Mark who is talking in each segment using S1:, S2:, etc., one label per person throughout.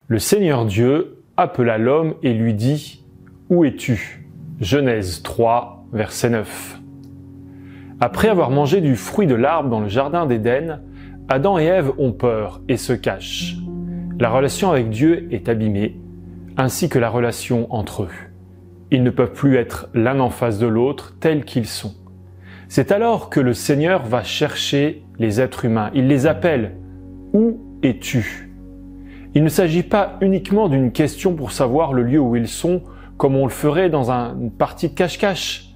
S1: Le Seigneur Dieu appela l'homme et lui dit « Où es-tu » Genèse 3, verset 9. Après avoir mangé du fruit de l'arbre dans le jardin d'Éden, Adam et Ève ont peur et se cachent. La relation avec Dieu est abîmée, ainsi que la relation entre eux. Ils ne peuvent plus être l'un en face de l'autre tels qu'ils sont. C'est alors que le Seigneur va chercher les êtres humains. Il les appelle « Où es-tu » Il ne s'agit pas uniquement d'une question pour savoir le lieu où ils sont, comme on le ferait dans une partie de cache-cache.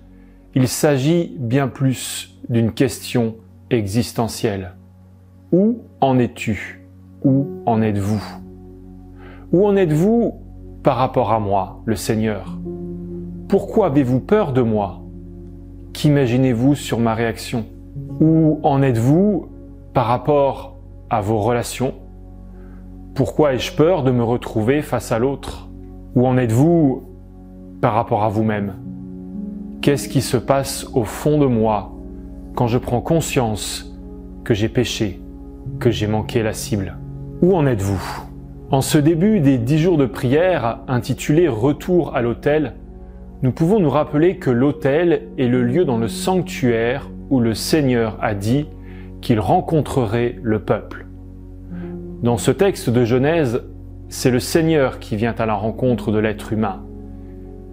S1: Il s'agit bien plus d'une question existentielle. Où en es-tu? Où en êtes-vous? Où en êtes-vous par rapport à moi, le Seigneur? Pourquoi avez-vous peur de moi? Qu'imaginez-vous sur ma réaction? Où en êtes-vous par rapport à vos relations? Pourquoi ai-je peur de me retrouver face à l'autre? Où en êtes-vous par rapport à vous-même? Qu'est-ce qui se passe au fond de moi quand je prends conscience que j'ai péché, que j'ai manqué la cible? Où en êtes-vous? En ce début des 10 jours de prière intitulé « Retour à l'autel », nous pouvons nous rappeler que l'autel est le lieu dans le sanctuaire où le Seigneur a dit qu'il rencontrerait le peuple. Dans ce texte de Genèse, c'est le Seigneur qui vient à la rencontre de l'être humain,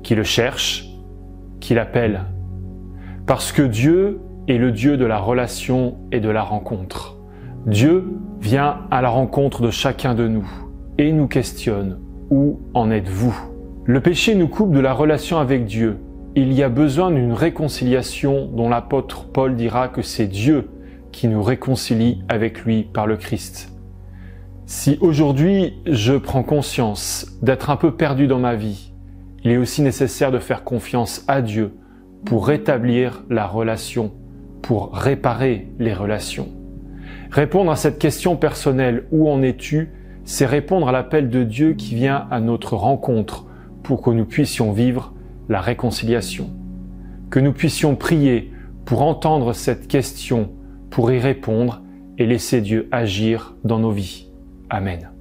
S1: qui le cherche, qui l'appelle. Parce que Dieu est le Dieu de la relation et de la rencontre. Dieu vient à la rencontre de chacun de nous et nous questionne. Où en êtes-vous? Le péché nous coupe de la relation avec Dieu. Il y a besoin d'une réconciliation dont l'apôtre Paul dira que c'est Dieu qui nous réconcilie avec lui par le Christ. Si aujourd'hui je prends conscience d'être un peu perdu dans ma vie, il est aussi nécessaire de faire confiance à Dieu pour rétablir la relation, pour réparer les relations. Répondre à cette question personnelle « Où en es-tu » c'est répondre à l'appel de Dieu qui vient à notre rencontre pour que nous puissions vivre la réconciliation. Que nous puissions prier pour entendre cette question, pour y répondre et laisser Dieu agir dans nos vies. Amen.